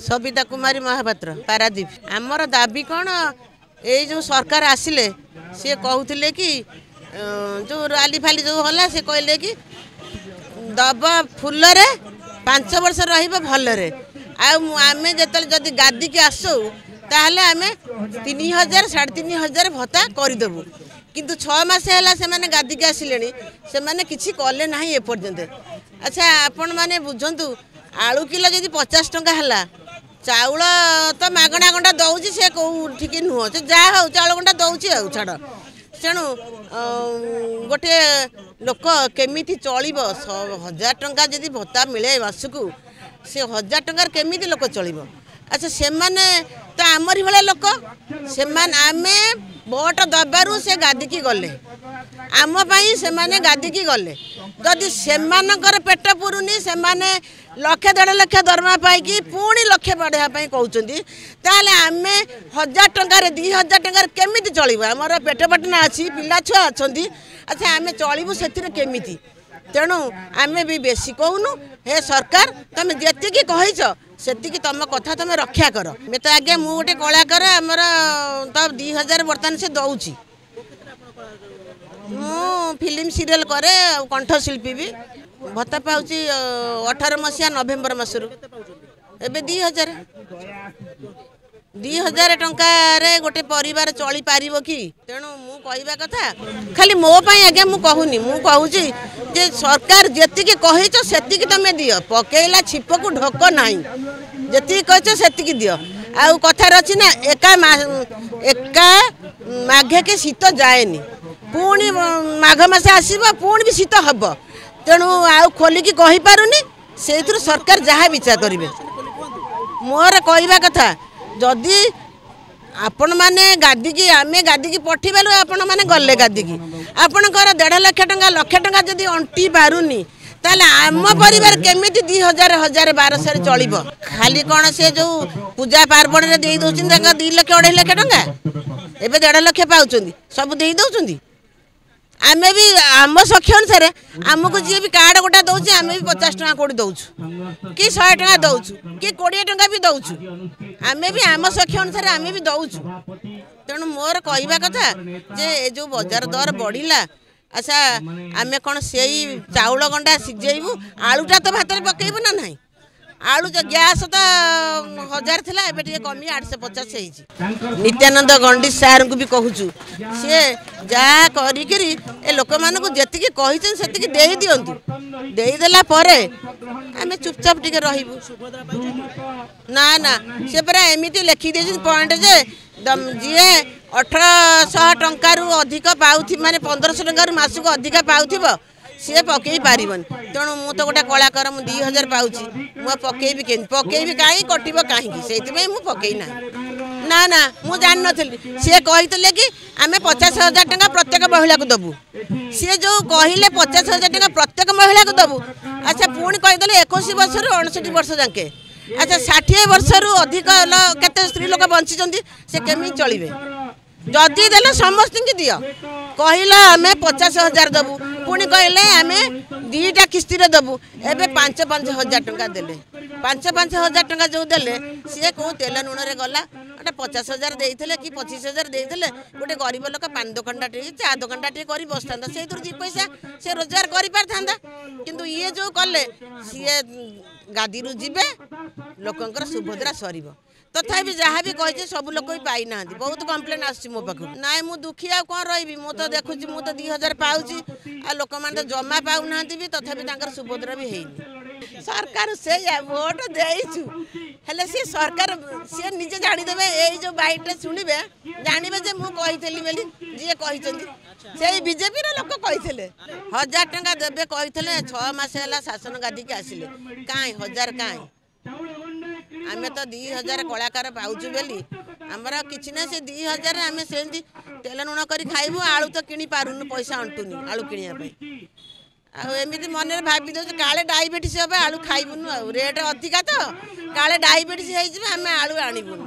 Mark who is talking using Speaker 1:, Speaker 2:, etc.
Speaker 1: सबिता कुमारी महापात्र पारादीप आमर दाबी कौन ये जो सरकार आसिले सी कहते कि जो राली फाली जो होला से कहले कि दब फुल रे 5 वर्ष रलरे आमे जदि गादी के आसू ताहले आमे 3000 3500 भत्ता करदेबू किंतु 6 मास है से माने गादी के आसिले से माने किछि कले ना एपर्यंत। अच्छा आपण माने बुझंतु आलू किलो जदि 50 टंका है चाउल तो मागणा गंडा दौची से कौटिक नुह से जहाँ हो चाउल गंडा दौची आ छाड़ तेणु गोटे लोक केमी चल 1000 टंका जदि भत्ता मिले मासकू से 1000 टंकार केमी लोक चल। अच्छा से माने तो आमरी भाया लोक से आमे भोट दबारू से गादी की गले आम से माने गादी की गले जदि से पेट पुरुनी से माने 1 1.5 लाख दरमा पाई पुणी लक्षे बढ़ाई कहते ताले आम 1000 टंकार 2000 टंकार केमी चल आमर पेट पटना अच्छी पिला छुआ अच्छा आम चलू से केमी तेणु आम भी बेसी कहूनु हे सरकार तुम जी कहीच से तुम कथा तुम रक्षा कर मैं तो आगे मु गोटे कलाकार आमर तो 2000 बर्तमान से दौची मु फिल्म सीरियल करे कंठशिल्पी भी भत्ता पाऊँगी 18 मसीहा नवेम्बर मसरू एबे 2000 टंकार गोटे परिवार चली पारिबो कि तेणु मु कहवा कथा खाली मो पाई आगे मु कहूनी मु कहूँ जे सरकार जी कहीच से तुम दियो पकेला छिप को ढोक ना जी कहीच से दियो आउ कथार अच्छी ना एका माघे के शीत जाएनी पुणी माघ मास आसब पुणी भी शीत हम तेणु आउ खोलिकी कही पारुनी से सरकार जहाँ विचार करेंगे मोर कहवा कथा जदि आपण मैंने गादी की आम गादी की पठेलु आपण मैंने गले गादी की आपणकर 1.5 लाख टंका लक्षे टंका जदि अंटी पारुनी ताले आम परिवार केमी 2000 1200 चल खाली कौन से जो पूजा पार्वण में दे दौरान 2 लाख 2.5 लाख टंका एवं 1.5 लाख पाँच सब दे दौरान आम भी आम सख्य अनुसार आमको जी भी कार्ड गोटा दौर आम भी 50 टका कौटी दौचु कि 100 टका दौचु कि 20 टका भी दौचु आम भी आम सख्य अनुसार आम भी दौचु तेणु मोर कहवा कथा जे जो बजार दर बढ़ला। अच्छा आम कौन से चाउल गंडा सिझेबू आलूटा तो भात में पकेबू ना ना आलू जो गैस तो 1000 थी एवं कमी 850 नित्यानंद गंडी सार को भी कहूँ सी जहाँ कर लोक मान जी कही से दिंतु देदेला आम चुपचाप टे रही ना ना से पूरा एमती लिखिदे पॉइंट जे जी 1800 टंकार अधिक पाऊ माने 1500 टंकार मासक अधिक पाऊ सी पकई पारन तेणु मु तो गोटे कलाकार मु 2000 पाऊँगी मु पकईबी के पकईबी कहीं कटो कहीं से पकई ना ना मु जान नी सी कही कि आम 50,000 टंका प्रत्येक महिला को दबू सी जो कहले 50,000 टंका प्रत्येक महिला को दबू। अच्छा पुणी कहीदे 21 वर्ष 59 वर्ष जाके अच्छा 60 वर्ष अधिक केते स्त्री लोक बंची से केमी चलिए जदि देले समस्त की दियो कहला आम 50,000 दबू पुणी कहले आम 2टा किस्ती दबू एबे 5-5 हजार टंका देले 5-5 हजार टंका जो देले सी कौ तेल लुण रे गला गोटे 50,000 देते कि 25,000 देते गोटे गरीब लोक पान दुकानटा चा दुकानटा कर बसता से 2 पैसा से रोजगार कर पारता किंतु ये जो कले सी गादी रु जीवे लोकंकर सुभद्रा सर तथापि जहाँ भी कही सब लोक भी पाई ना बहुत कम्प्लेन आस मो पाक ना मु दुखी आ कौन रही मु तो देखुँ मु तो 2000 पाऊँगी आ लोक मैंने तो जमा पाऊना भी तथापि सुभद्रा भी है सरकार से भोट देचु हेले सी सरकार सी निजे जानीदे यही जो बाइट शुणे जानवे जे मु कही बोली जी कही से बीजेपी लोक कही 1000 टंका देवे कही 6 मास है शासन गादी के आसिले कहीं 1000 कहीं आम तो 2000 कलाकार पाऊँ बोली आमर कि ना से 2000 आम से तेल लुण कर खाइबू आलू तो किणी पारुनु पैसा अंटुनी आलू किणा एमती मन में भावी दे काले डायबिटीज हे आलू खाइबुनु रेट अधिका तो काले डायबिटीज हो आम आलू आणबुनु।